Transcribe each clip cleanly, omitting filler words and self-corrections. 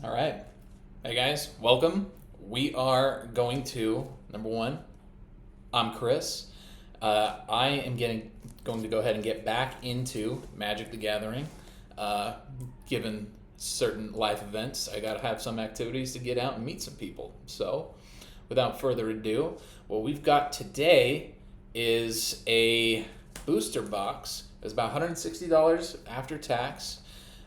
All right. Hey guys, welcome. We are going to, number one, I'm Chris. I am going to go ahead and get back into Magic the Gathering. Given certain life events, I got to have some activities to get out and meet some people. So, without further ado, what we've got today is a booster box. It's about $160 after tax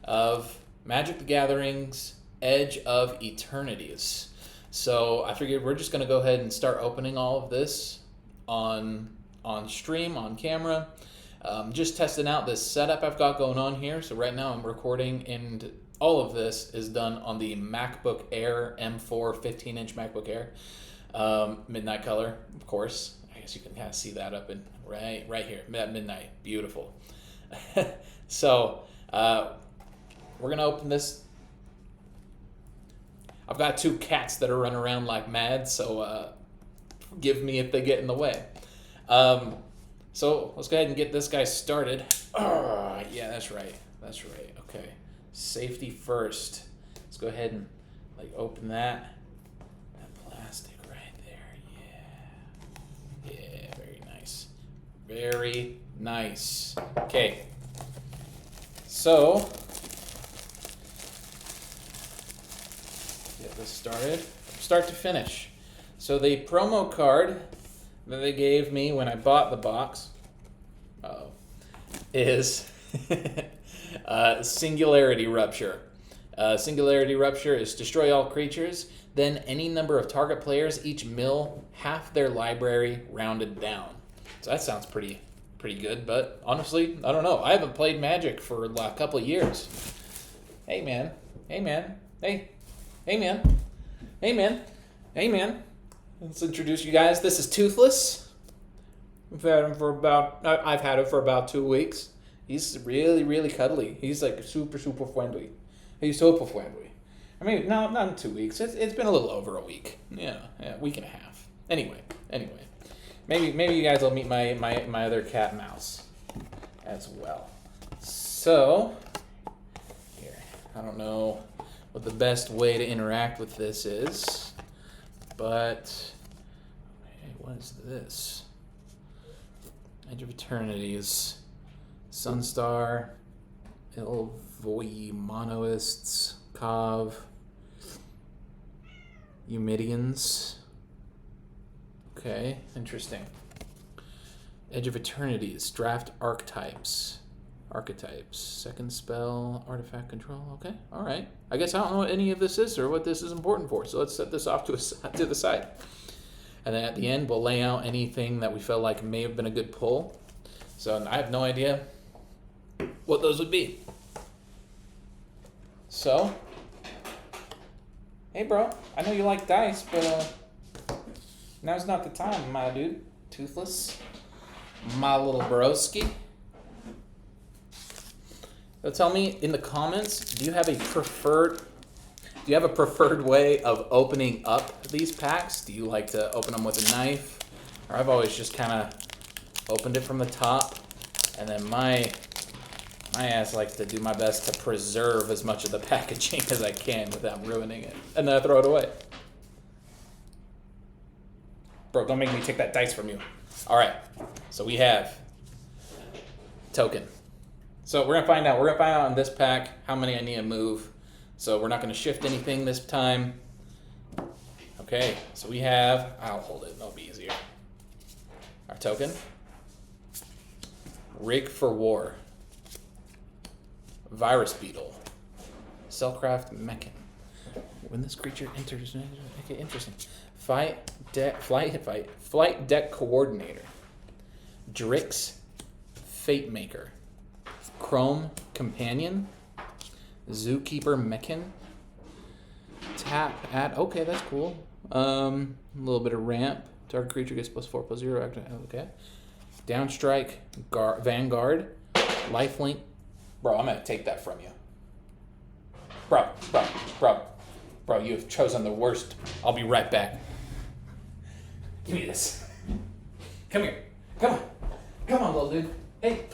of Magic the Gathering's Edge of Eternities. So I figured we're just going to go ahead and start opening all of this on stream, on camera. Just testing out this setup I've got going on here. So right now I'm recording, and all of this is done on the MacBook Air M4 15-inch MacBook Air. Midnight color, of course. I guess you can kind of see that up in right here, that midnight. Beautiful. So we're going to open this. I've got two cats that are running around like mad, so forgive me if they get in the way. So let's go ahead and get this guy started. Oh, yeah, that's right. That's right. Okay. Safety first. Let's go ahead and open that plastic right there. Yeah, very nice. Very nice. Okay. So get this started from start to finish. So the promo card that they gave me when I bought the box is Singularity Rupture. Singularity Rupture is destroy all creatures, then any number of target players each mill half their library rounded down. So that sounds pretty good, but honestly, I don't know. I haven't played Magic for a couple of years. Hey man. Hey man. Hey man. Hey man. Let's introduce you guys. This is Toothless. I've had him for about 2 weeks. He's really cuddly. He's super friendly. He's super friendly. I mean, no, not in 2 weeks. It's been a little over a week. Yeah, week and a half. Anyway. Maybe you guys will meet my other cat Mouse as well. So here, I don't know what the best way to interact with this is, but hey, what is this? Edge of Eternities, Sunstar, Ilvoy, Monoists, Kav, Eumidians. Okay, interesting. Edge of Eternities, draft archetypes, second spell, artifact control. Okay, all right. I guess I don't know what any of this is or what this is important for, so let's set this off to the side. And then at the end, we'll lay out anything that we felt like may have been a good pull. So I have no idea what those would be. So, hey bro, I know you like dice, but now's not the time, my dude. Toothless, my little broski. So tell me in the comments, do you have a preferred way of opening up these packs? Do you like to open them with a knife? Or I've always just kind of opened it from the top, and then my ass likes to do my best to preserve as much of the packaging as I can without ruining it, and then I throw it away. Bro, don't make me take that dice from you. All right, so we have token. So we're gonna find out on this pack how many I need to move. So we're not gonna shift anything this time. Okay, so we have, I'll hold it, that'll be easier. Our token. Rig for War. Virus Beetle. Cellcraft Mechan. When this creature enters, okay, interesting. Flight Deck Coordinator. Drix Fate Maker. Chrome Companion. Zookeeper Mechan. Tap at, okay, that's cool. A little bit of ramp. Target creature gets +4/+0. Okay. Downstrike Vanguard. Lifelink. Bro, I'm going to take that from you. Bro, you have chosen the worst. I'll be right back. Give me this. Come here. Come on, little dude. Hey.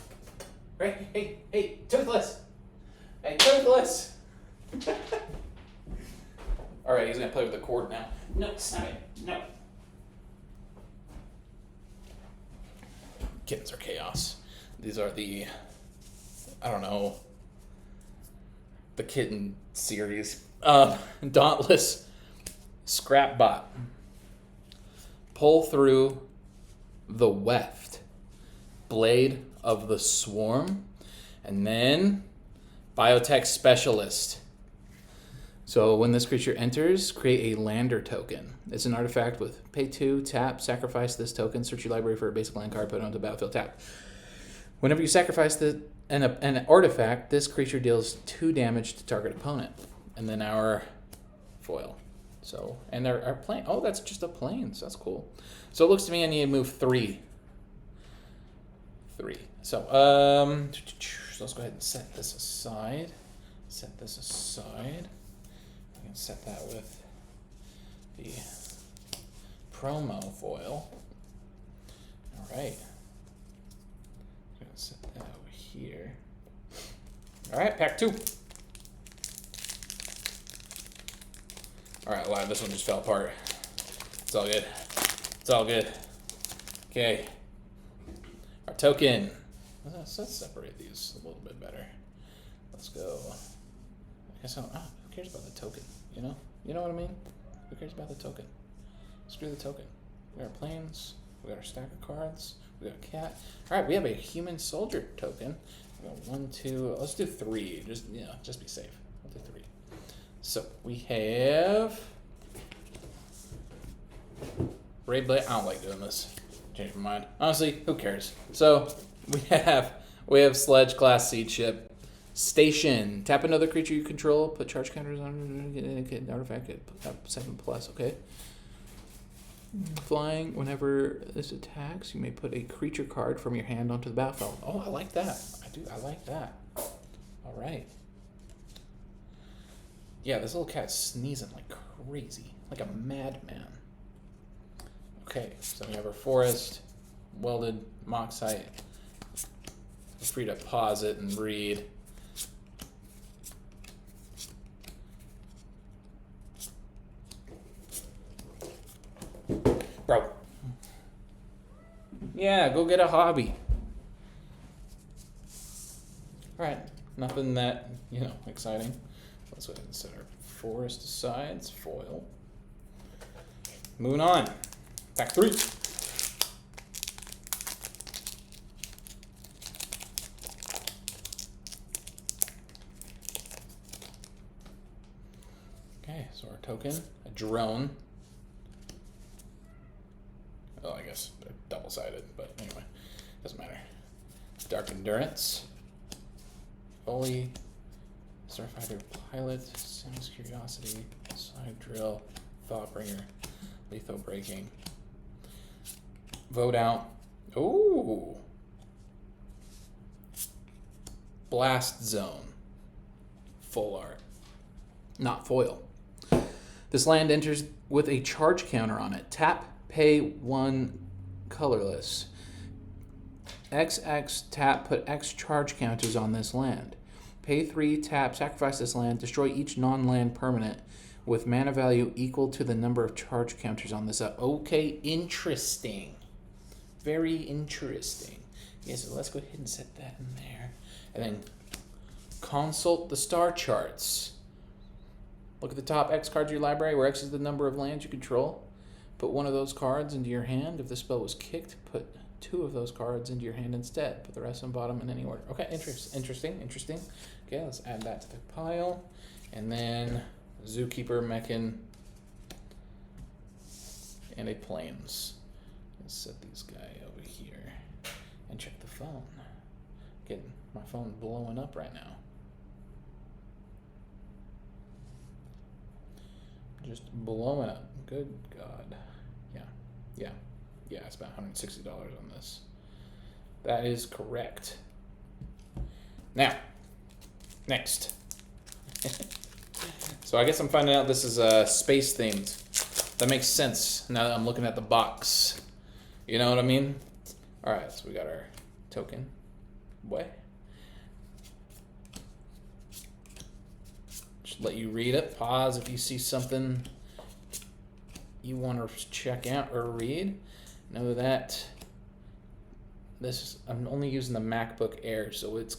Hey, Toothless. Hey, Toothless. can't play with the cord now. No, stop it. No. Kittens are chaos. These are the, I don't know, the kitten series. Dauntless Scrapbot. Pull through the weft. Blade of the Swarm. And then Biotech Specialist. So when this creature enters, create a lander token. It's an artifact with pay 2, tap, sacrifice this token, search your library for a basic land card, put it onto the battlefield, tap. Whenever you sacrifice an artifact, this creature deals 2 damage to target opponent. And then our foil. So, and our plane. Oh, that's just a plane. So that's cool. So it looks to me I need to move 3. So, let's go ahead and set this aside. I can set that with the promo foil. All right. I'm going to set that over here. All right, pack 2. All right, wow, this one just fell apart. It's all good. Okay. Our token. Let's separate these a little bit better. Let's go. I guess who cares about the token? You know what I mean? Who cares about the token? Screw the token. We got our planes. We got our stack of cards. We got a cat. All right, we have a human soldier token. We got 1, 2. Let's do 3. Just be safe. We'll do 3. So we have Ray Blade. I don't like doing this. Change my mind. Honestly, who cares? So we have Sledge class seed ship. Station. Tap another creature you control. Put charge counters on. Get an artifact. Get 7+. Okay. Flying. Whenever this attacks, you may put a creature card from your hand onto the battlefield. Oh, I like that. I like that. All right. Yeah, this little cat's sneezing like crazy, like a madman. Okay, so we have our forest, welded moxite. Feel free to pause it and read. Bro. Yeah, go get a hobby. All right, nothing that, exciting. Let's go ahead and set our forest aside. It's foil. Moving on. Pack 3. Okay, so our token, a drone. Oh, I guess double-sided, but anyway, doesn't matter. Dark Endurance. Foley. Starfighter Pilot. Sims Curiosity. Side Drill. Thoughtbringer. Letho Breaking. Vote out. Ooh. Blast Zone. Full art. Not foil. This land enters with a charge counter on it. Tap, pay 1, colorless. XX, tap, put X charge counters on this land. Pay 3, tap, sacrifice this land, destroy each non-land permanent with mana value equal to the number of charge counters on this. Okay, interesting. Very interesting. Okay, so let's go ahead and set that in there. And then consult the star charts. Look at the top X cards of your library, where X is the number of lands you control. Put one of those cards into your hand. If the spell was kicked, put 2 of those cards into your hand instead. Put the rest on bottom in any order. Okay, interesting. Okay, let's add that to the pile. And then Zookeeper, Mechan, and a Plains. Let's set these guys over here and check the phone. Getting my phone blowing up right now. Just blowing up. Good God. Yeah, I spent $160 on this. That is correct. Now, next. So I guess I'm finding out this is space themed. That makes sense now that I'm looking at the box. You know what I mean? All right, so we got our token. What? Just let you read it. Pause if you see something you want to check out or read, know that I'm only using the MacBook Air, so it's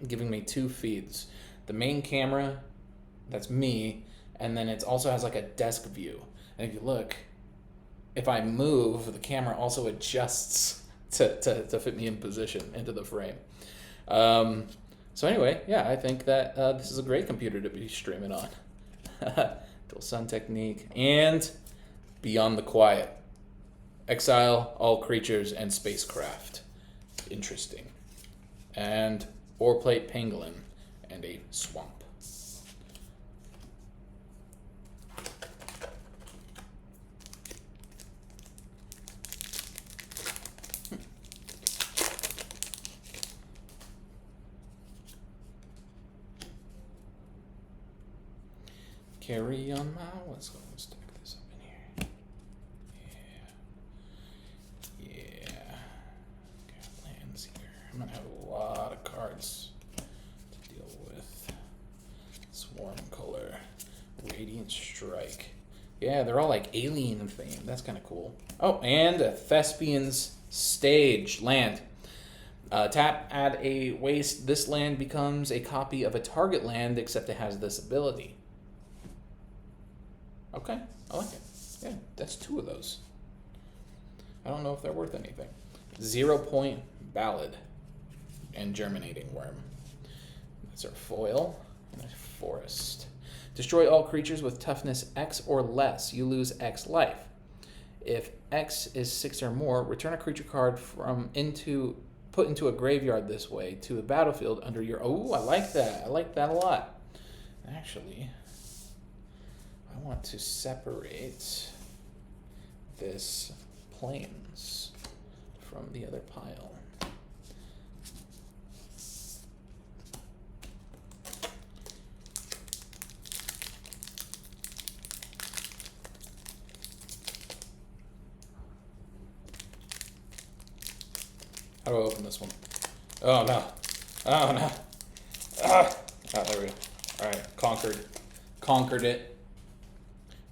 giving me 2 feeds. The main camera, that's me, and then it also has like a desk view. And if you look, if I move, the camera also adjusts to fit me in position into the frame. So anyway, yeah, I think that this is a great computer to be streaming on. Dual Sun Technique and Beyond the Quiet. Exile all creatures and spacecraft. Interesting. And Oreplate Pangolin and a swamp. Carry on my. Let's go and stack this up in here. Yeah. Got lands here. I'm gonna have a lot of cards to deal with. Swarm Color, Radiant Strike. Yeah, they're all like alien themed. That's kind of cool. Oh, and a Thespian's Stage land. Tap, add a waste. This land becomes a copy of a target land, except it has this ability. Okay, I like it. Yeah, that's 2 of those. I don't know if they're worth anything. 0 Point Ballad and Germinating Worm. That's our foil and a forest. Destroy all creatures with toughness X or less. You lose X life. If X is 6 or more, return a creature card put into a graveyard this way to the battlefield under your. Oh, I like that. I like that a lot. Actually, I want to separate this plains from the other pile. How do I open this one? Oh no. Oh no. Ah! Oh, there we go. Alright, conquered it.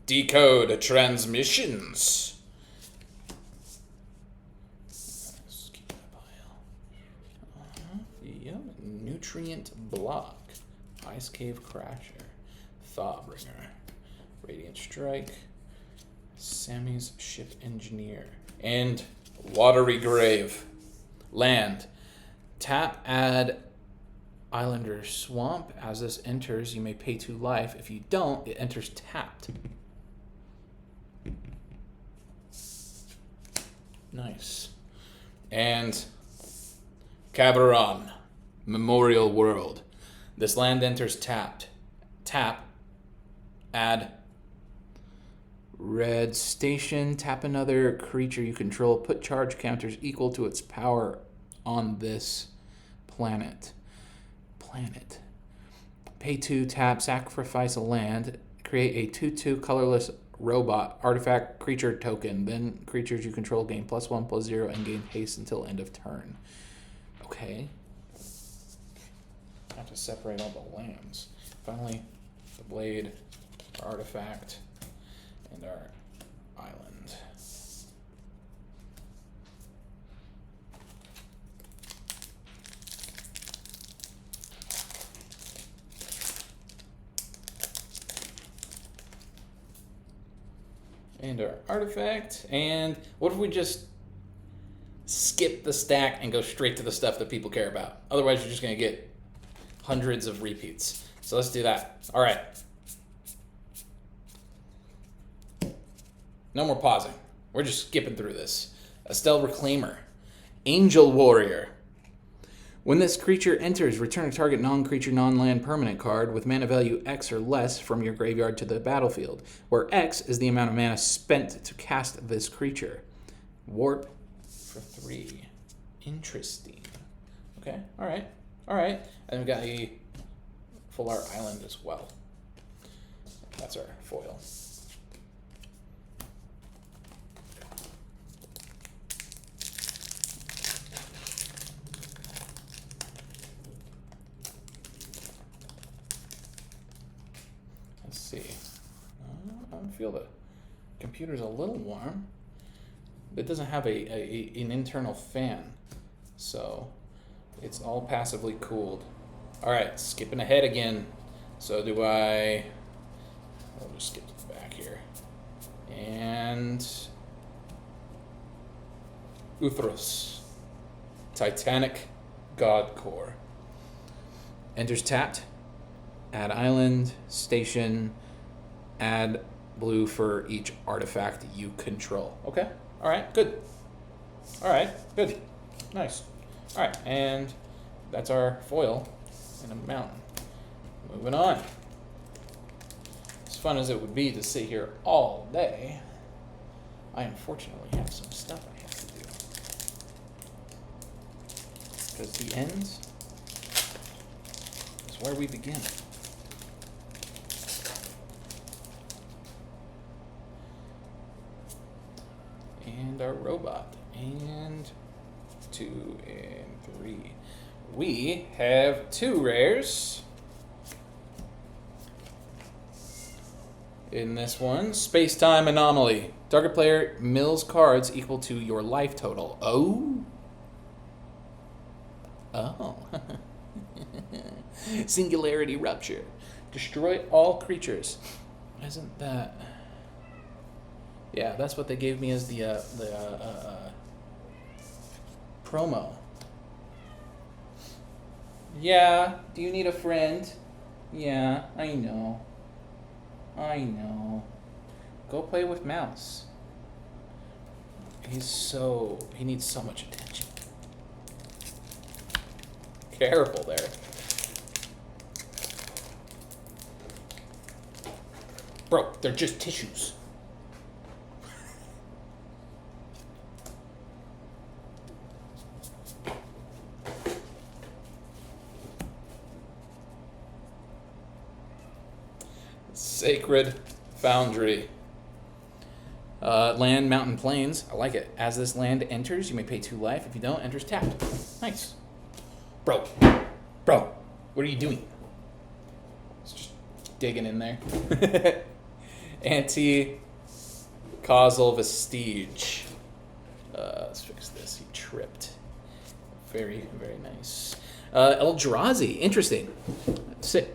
Decode transmissions. Let's keep that pile. Yep. Nutrient Block. Ice Cave Crasher. Thawbringer. Radiant Strike. Sammy's Ship Engineer. And Watery Grave. Land. Tap, add Islander Swamp. As this enters, you may pay 2 life. If you don't, it enters tapped. Nice. And Caveron, Memorial World. This land enters tapped. Tap, add red station, tap another creature you control, put charge counters equal to its power on this planet. Pay 2, tap, sacrifice a land, create a 2/2 colorless robot artifact creature token. Then creatures you control gain +1/+0 and gain haste until end of turn. Okay. I have to separate all the lands. Finally, the blade, our artifact, and our island. And our artifact. And what if we just skip the stack and go straight to the stuff that people care about? Otherwise, you're just going to get hundreds of repeats. So let's do that. All right. No more pausing. We're just skipping through this. Estelle Reclaimer. Angel Warrior. When this creature enters, return a target non-creature, non-land permanent card with mana value X or less from your graveyard to the battlefield, where X is the amount of mana spent to cast this creature. Warp for 3. Interesting. Okay, alright. And we've got a full art island as well. That's our foil. Let's see. I don't feel the Computer's a little warm. It doesn't have an internal fan, so it's all passively cooled. All right, skipping ahead again. So do I... I'll just skip to the back here. And... Uthros. Titanic God Core. Enters tapped. Add island, station, add blue for each artifact you control. Okay, all right, good. All right, good. Nice. All right, and that's our foil in a mountain. Moving on. As fun as it would be to sit here all day, I unfortunately have some stuff I have to do. Because the end is where we begin. And our robot. And 2 and 3. We have 2 rares. In this one, Space-Time Anomaly. Target player mills cards equal to your life total. Oh. Oh. Singularity Rupture. Destroy all creatures. Isn't that... Yeah, that's what they gave me as the promo. Yeah, do you need a friend? Yeah, I know. I know. Go play with Mouse. He needs so much attention. Careful there. Bro, they're just tissues. Sacred Foundry. Land, mountain, plains. I like it. As this land enters, you may pay 2 life. If you don't, enters tapped. Nice. Bro, what are you doing? It's just digging in there. Anti-causal vestige. Let's fix this. He tripped. Very, very nice. Eldrazi. Interesting. Sit.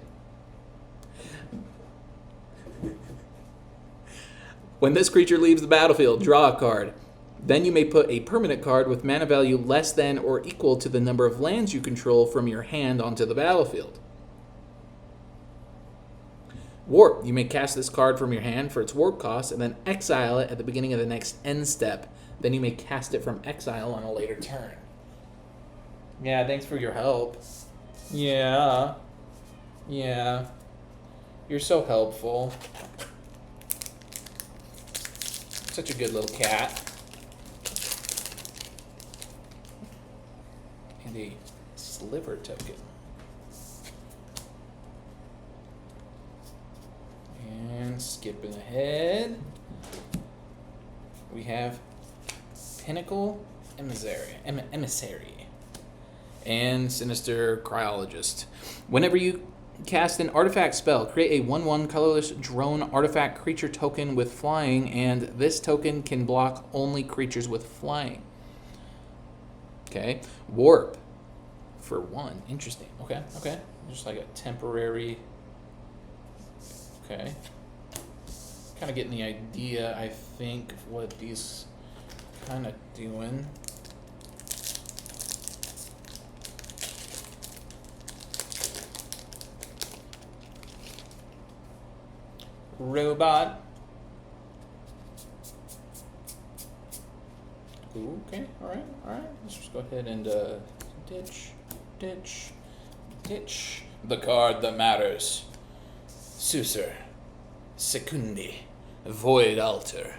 When this creature leaves the battlefield, draw a card. Then you may put a permanent card with mana value less than or equal to the number of lands you control from your hand onto the battlefield. Warp. You may cast this card from your hand for its warp cost and then exile it at the beginning of the next end step. Then you may cast it from exile on a later turn. Yeah, thanks for your help. Yeah. Yeah. You're so helpful. Such a good little cat. And a sliver token. And skipping ahead, we have Pinnacle Emissary and Sinister Cryologist. Whenever you cast an artifact spell, create a 1/1 colorless drone artifact creature token with flying, and this token can block only creatures with flying. Okay. Warp for 1. Interesting. Okay. Just like a temporary. Okay. Kind of getting the idea, I think, of what these kind of doing. Robot. Ooh, okay, all right. Let's just go ahead and ditch the card that matters. Susur, Secundi, Void Altar.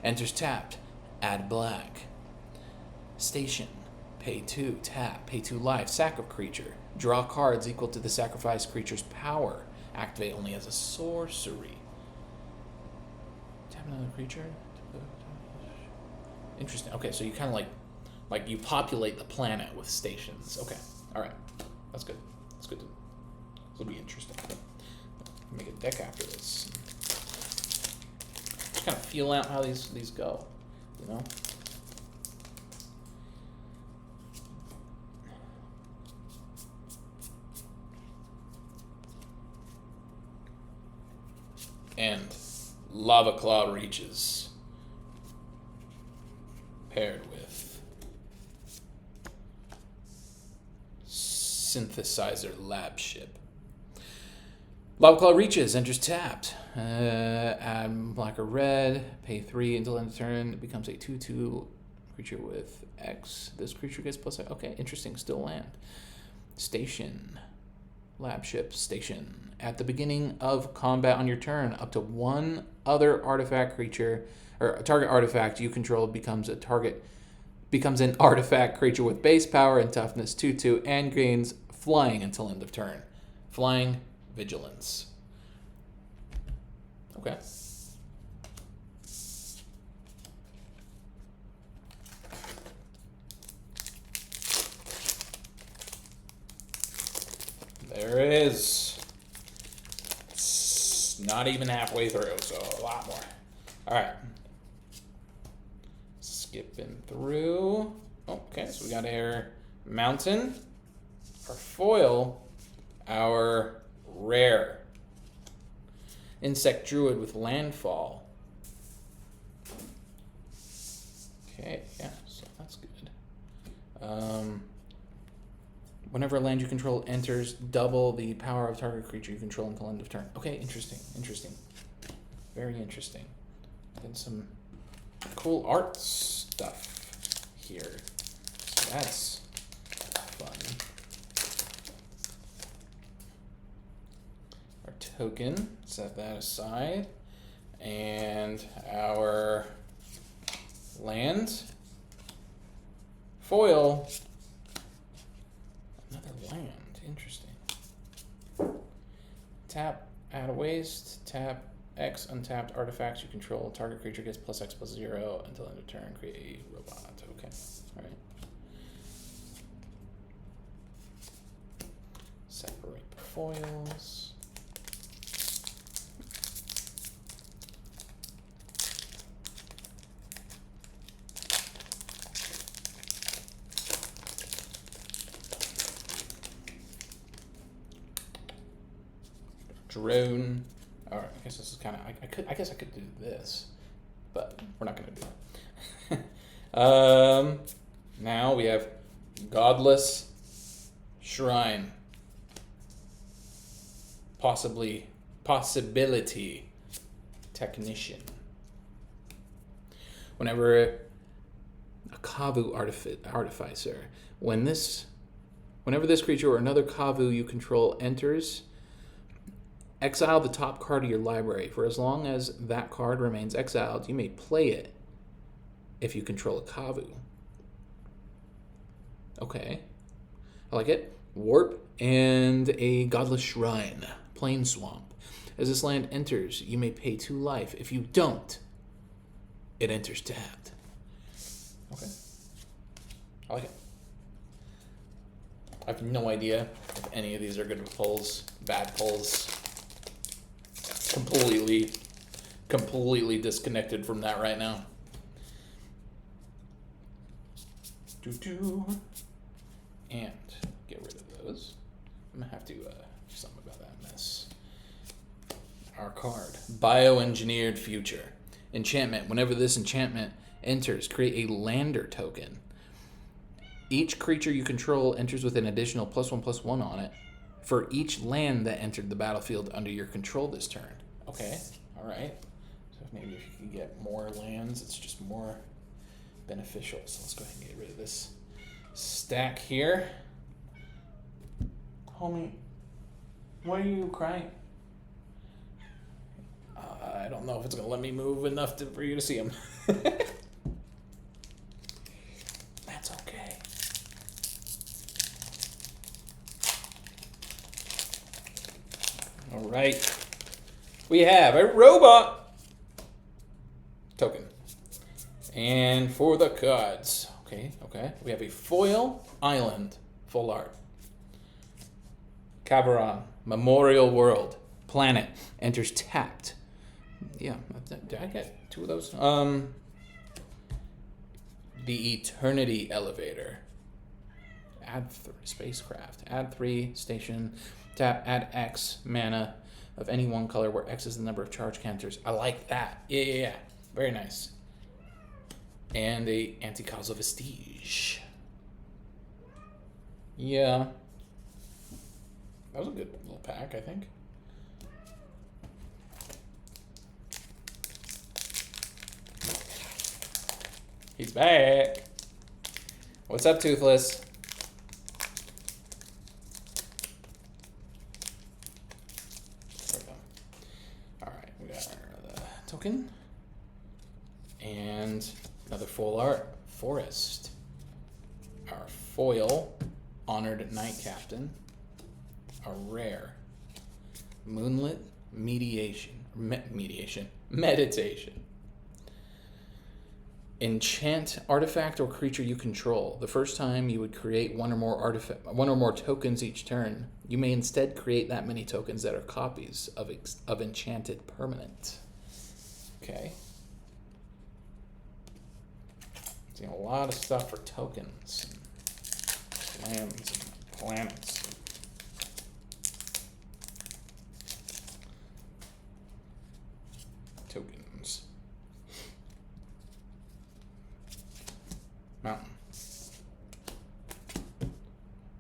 Enters tapped, add black. Station, pay 2, tap, pay 2 life, sack a creature. Draw cards equal to the sacrificed creature's power. Activate only as a sorcery. Tap another creature. Interesting. Okay, so you kind of like you populate the planet with stations. Okay, all right, that's good. That's good. This will be interesting. Make a deck after this. just kind of feel out how these go, you know. And Lava Claw Reaches, paired with Synthesizer Lab Ship. Lava Claw Reaches, enters tapped. Add black or red, pay 3 until end of turn. It becomes a 2/2 creature with X. This creature gets plus X. Okay, interesting. Still land. Station. Lab Ship Station. At the beginning of combat on your turn, up to one other artifact creature, or a target artifact you control becomes an artifact creature with base power and toughness 2/2 and gains flying until end of turn. Flying Vigilance. Okay. There it is. It's not even halfway through, so a lot more. All right. Skipping through. Okay, so we got our mountain, our foil, our rare. Insect Druid with landfall. Okay, yeah, so that's good. Whenever a land you control enters, double the power of target creature you control until end of turn. Okay, interesting. Very interesting. And some cool art stuff here. So that's fun. Our token, set that aside. And our land. Foil. Another land. Interesting. Tap, add a waste. Tap X untapped artifacts you control. Target creature gets plus X plus 0 until end of turn. Create a robot. Okay. Alright. Separate the foils. Drone. All right, I guess this is kind of. I guess I could do this, but we're not going to do it. Now we have Godless Shrine. Possibility Technician. Whenever a Kavu Artificer, whenever this creature or another Kavu you control enters, exile the top card of your library. For as long as that card remains exiled, you may play it if you control a Kavu. Okay. I like it. Warp and a Godless Shrine. Plain Swamp. As this land enters, you may pay 2 life. If you don't, it enters tapped. Okay. I like it. I have no idea if any of these are good pulls, bad pulls. Completely disconnected from that right now. And get rid of those. I'm gonna have to do something about that mess. Our card, Bioengineered Future. Enchantment. Whenever this enchantment enters, create a lander token. Each creature you control enters with an additional +1/+1 on it for each land that entered the battlefield under your control this turn. Okay, all right. So maybe if you can get more lands, it's just more beneficial. So let's go ahead and get rid of this stack here. Homie, why are you crying? I don't know if it's going to let me move enough for you to see him. That's okay. All right. We have a robot token. And for the cards, okay, we have a foil island, full art. Cavaron, Memorial World, planet, enters tapped. Yeah, did I get 2 of those? The Eternity Elevator. Add 3 spacecraft. Add 3 station. Tap. Add X mana of any one color where X is the number of charge counters. I like that. Yeah. Very nice. And a Anti-Causal Vestige. Yeah. That was a good little pack, I think. He's back. What's up, Toothless? There we go. Alright, we got the token. And another full art. Forest. Our foil. Honored Knight Captain. A rare. Moonlit Meditation. Meditation. Enchant artifact or creature you control. The first time you would create one or more tokens each turn. You may instead create that many tokens that are copies of enchanted permanent. Okay. Seeing a lot of stuff for tokens, and lands, and planets. Tokens. Mountain.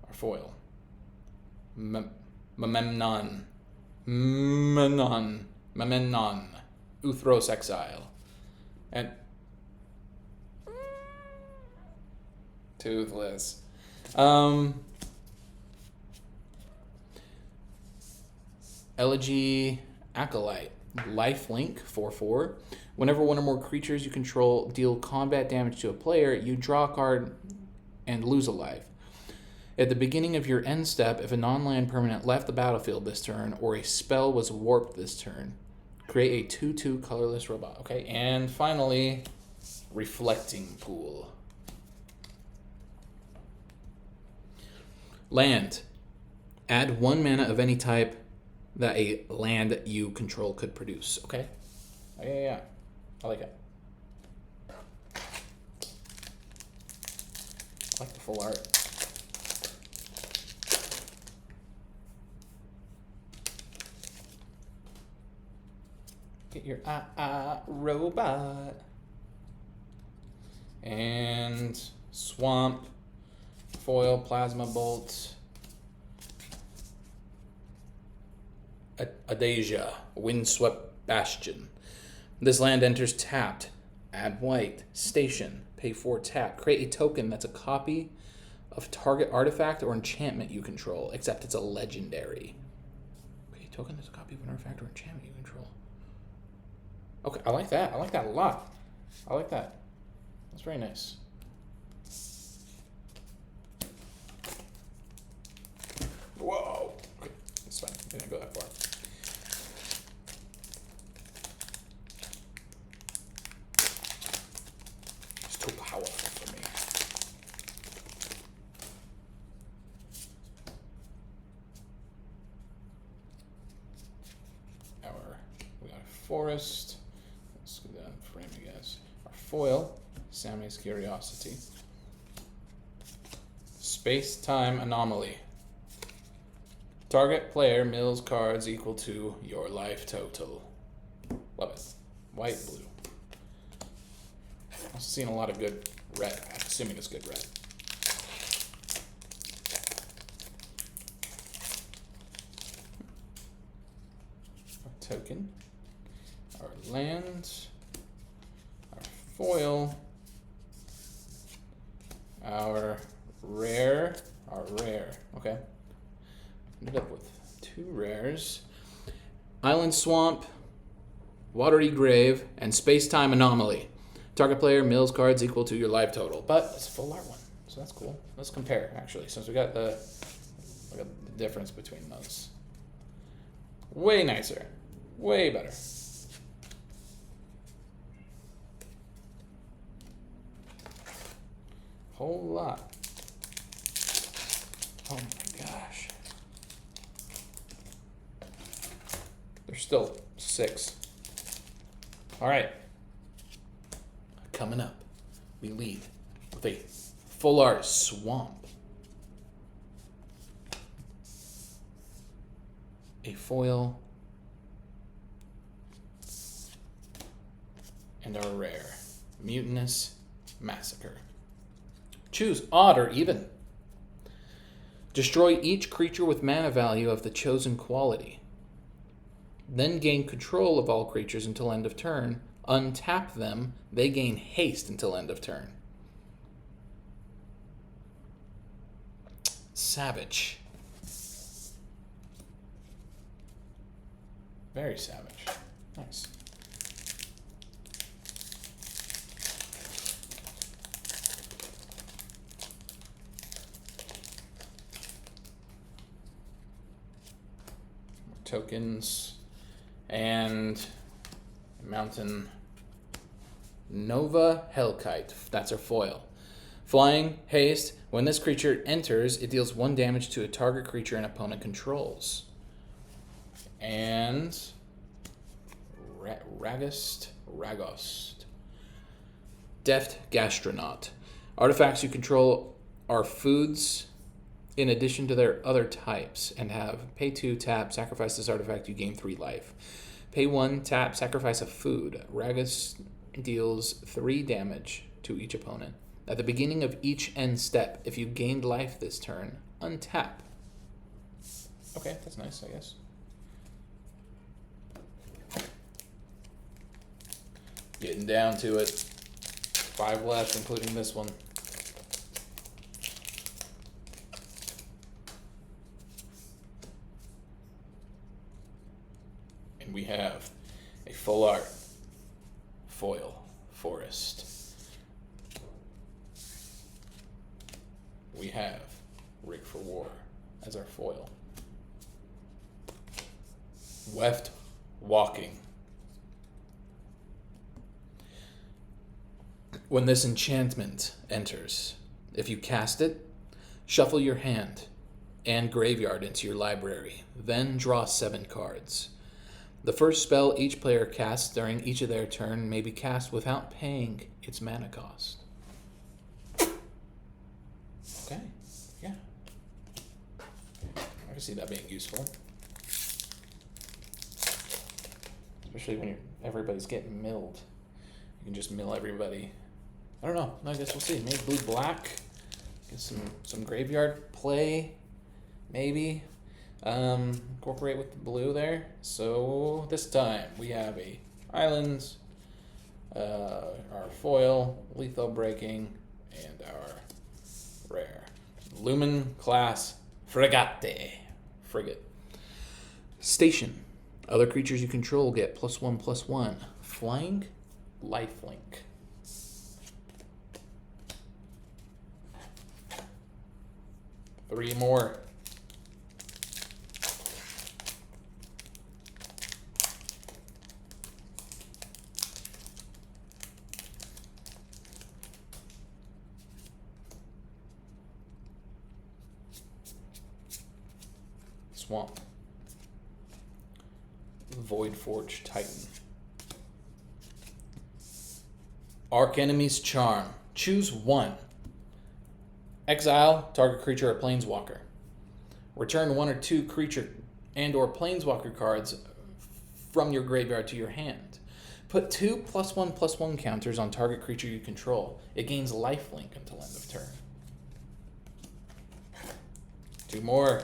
Our foil. Memnon. Uthros Exile. And Toothless. Elegy Acolyte. Lifelink 4/4. Whenever one or more creatures you control deal combat damage to a player, you draw a card and lose a life. At the beginning of your end step, if a non-land permanent left the battlefield this turn or a spell was warped this turn, create a 2/2 colorless robot. Okay, and finally, Reflecting Pool. Land. Add 1 mana of any type that a land you control could produce. Okay? Yeah. I like it. I like the full art. Get your robot. And Swamp. Foil, Plasma Bolt. Adasia, Windswept Bastion. This land enters tapped. Add white. Station. Pay 4 tap. Create a token that's a copy of target artifact or enchantment you control, except it's a legendary. Create a token that's a copy of an artifact or enchantment you control. Okay, I like that. I like that a lot. I like that. That's very nice. Whoa. Okay, that's fine. I didn't go that far. It's too powerful for me. We got a forest. Let's go down frame, I guess. Our foil, Sammy's Curiosity. Space-time anomaly. Target player mills cards equal to your life total. Love it. White, blue. I'm seeing a lot of good red. I'm assuming it's good red. Our token. Our land. Our foil. Our rare. Okay. Ended up with 2 rares. Island Swamp, Watery Grave, and Space-Time Anomaly. Target player mills cards equal to your life total. But it's a full art one, so that's cool. Let's compare, actually, since we got the difference between those. Way nicer. Way better. Whole lot. Oh my gosh. There's still 6. All right. Coming up, we lead with a full art swamp. A foil. And our rare, Mutinous Massacre. Choose odd or even. Destroy each creature with mana value of the chosen quality. Then gain control of all creatures until end of turn. Untap them. They gain haste until end of turn. Savage. Very savage. Nice. Tokens and Mountain Nova Hellkite. That's our foil. Flying, haste. When this creature enters, it deals 1 damage to a target creature an opponent controls. And Ragost. Deft Gastronaut. Artifacts you control are foods in addition to their other types, and have pay 2, tap, sacrifice this artifact, you gain 3 life. Pay 1, tap, sacrifice a food. Ragus deals 3 damage to each opponent. At the beginning of each end step, if you gained life this turn, untap. Okay, that's nice, I guess. Getting down to it. 5 left, including this one. And we have a full art foil forest. We have Rig for War as our foil. Weft Walking. When this enchantment enters, if you cast it, shuffle your hand and graveyard into your library, then draw 7 cards. The first spell each player casts during each of their turn may be cast without paying its mana cost. Okay, yeah. I can see that being useful. Especially when everybody's getting milled. You can just mill everybody. I don't know. I guess we'll see. Maybe blue-black. Get some graveyard play. Maybe. Incorporate with the blue there. So this time we have a islands, our foil, lethal breaking, and our rare Lumen class Frigate. Frigate. Station. Other creatures you control get +1/+1. Flying, lifelink. Three more. Swamp. Voidforge Titan. Arch Enemy's Charm. Choose 1. Exile target creature or planeswalker. Return 1 or 2 creature and or planeswalker cards from your graveyard to your hand. Put 2 +1/+1 counters on target creature you control. It gains lifelink until end of turn. 2 more.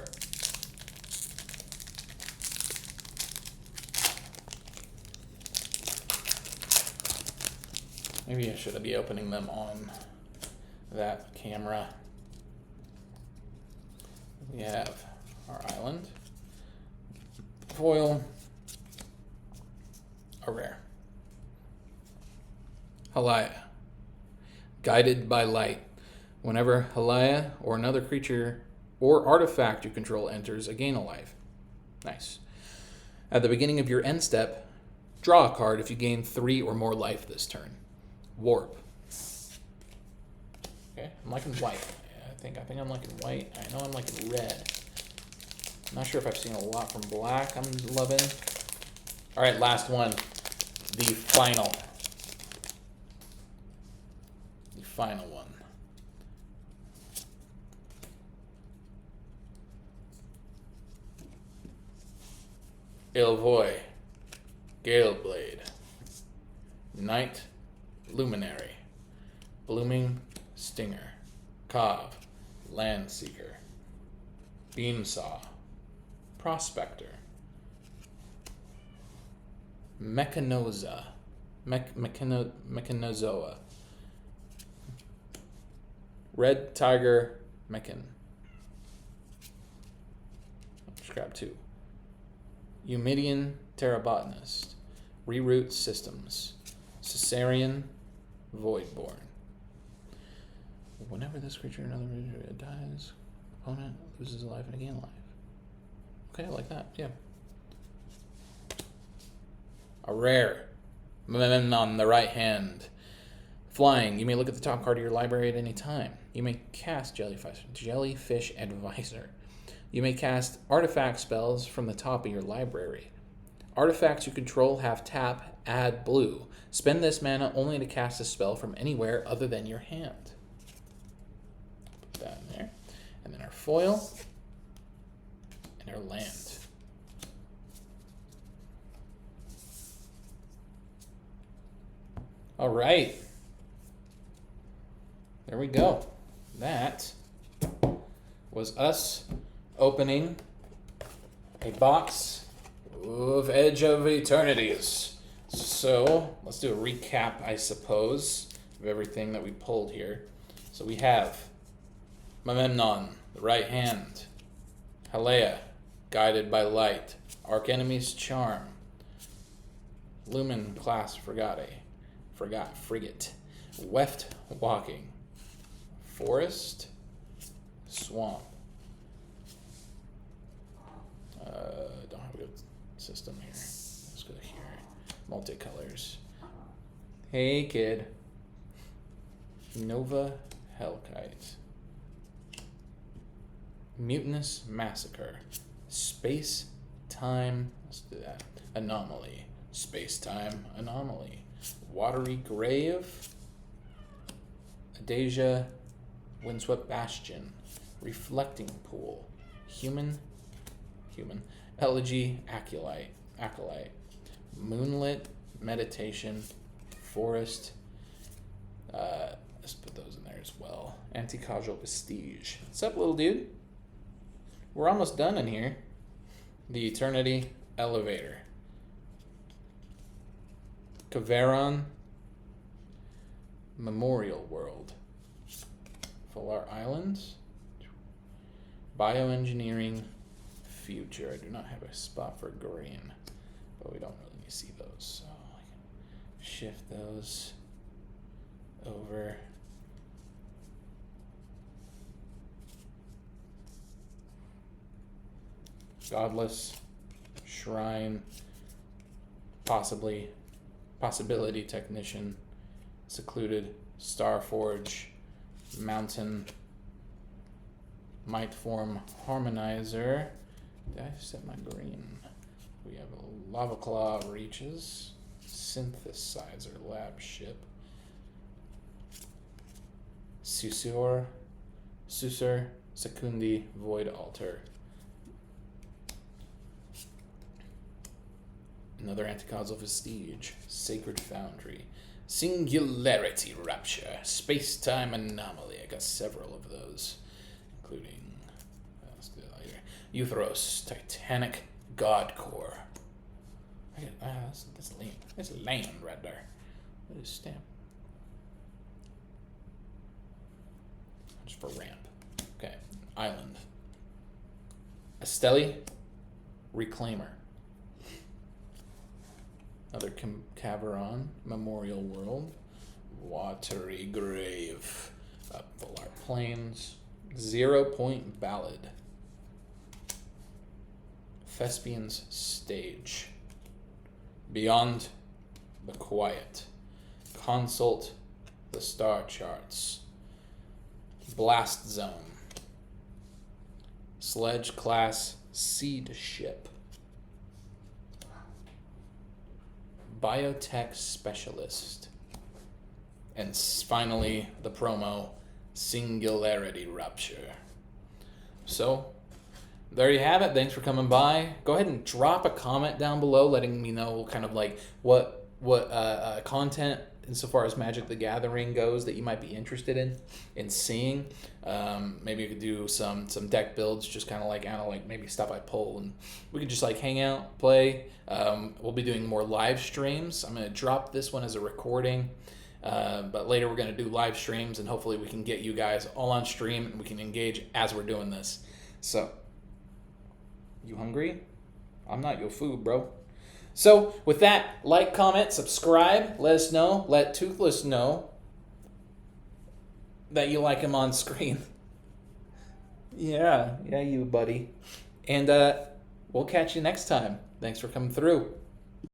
Maybe I should be opening them on that camera. We have our island, foil, a rare. Halaya. Guided by Light. Whenever Halaya or another creature or artifact you control enters, gain a life. Nice. At the beginning of your end step, draw a card if you gain 3 or more life this turn. Warp. Okay, I'm liking white. I think I'm liking white. I know I'm liking red. I'm not sure if I've seen a lot from black I'm loving. All right, last one. the final one. Ilvoy, Galeblade, Night Luminary, Blooming Stinger, Cov, Landseeker, Beamsaw, Prospector, Mechanozoa, Red Tiger Mechan. Scrap 2. Eumidian Terrabotanist, Reroute Systems, Caesarian Voidborn. Whenever this creature in another region dies, opponent loses a life and gain life. Okay, I like that, yeah. A rare. On the right hand. Flying. You may look at the top card of your library at any time. You may cast Jellyfish Advisor. You may cast artifact spells from the top of your library. Artifacts you control have tap, add blue. Spend this mana only to cast a spell from anywhere other than your hand. Put that in there. And then our foil and our land. All right. There we go. That was us opening a box of Edge of Eternities. So let's do a recap, I suppose, of everything that we pulled here. So we have Memnon, the right hand, Halea, Guided by Light, Archenemy's Charm, Lumen Class Frigate, Weft Walking, Forest, Swamp. Don't have a good system here. Let's go here. Multicolors. Hey, kid. Nova Hellkite. Mutinous Massacre. Space Time. Let's do that. Anomaly. Space Time Anomaly. Watery Grave. Adasia. Windswept Bastion. Reflecting Pool. Human. Elegy Acolyte. Moonlit Meditation. Forest. Let's put those in there as well. Anti-causal Vestige. What's up, little dude? We're almost done in here. The Eternity Elevator. Caveron. Memorial World. Fuller Islands. Bioengineering Future. I do not have a spot for green, but we don't really see those, so I can shift those over. Godless Shrine, Possibility Technician, Secluded, Starforge, Mountain, Mightform Harmonizer. Did I set my green? We have a Lava Claw Reaches, Synthesizer Lab Ship, Susur, Secundi Void Altar. Another Anti-causal Vestige, Sacred Foundry, Singularity Rapture, Space-Time Anomaly. I got several of those, including Euthros, Titanic God Core. That's lame. That's land right there. What is stamp? Just for ramp. Okay. Island. Esteli, Reclaimer. Another Caveron, Memorial World. Watery Grave. Volar Plains. 0 Point Ballad. Thespian's Stage. Beyond the Quiet. Consult the Star Charts. Blast Zone. Sledge Class Seed Ship. Biotech Specialist. And finally, the promo, Singularity Rupture. So, there you have it. Thanks for coming by. Go ahead and drop a comment down below letting me know kind of like what content insofar as Magic the Gathering goes that you might be interested in seeing. Maybe you could do some deck builds, just kind of like maybe stop by poll and we could just like hang out, play. We'll be doing more live streams. I'm going to drop this one as a recording, but later we're going to do live streams and hopefully we can get you guys all on stream and we can engage as we're doing this. So, you hungry? I'm not your food, bro. So, with that, like, comment, subscribe, let us know, let Toothless know that you like him on screen. Yeah, you buddy. And we'll catch you next time. Thanks for coming through.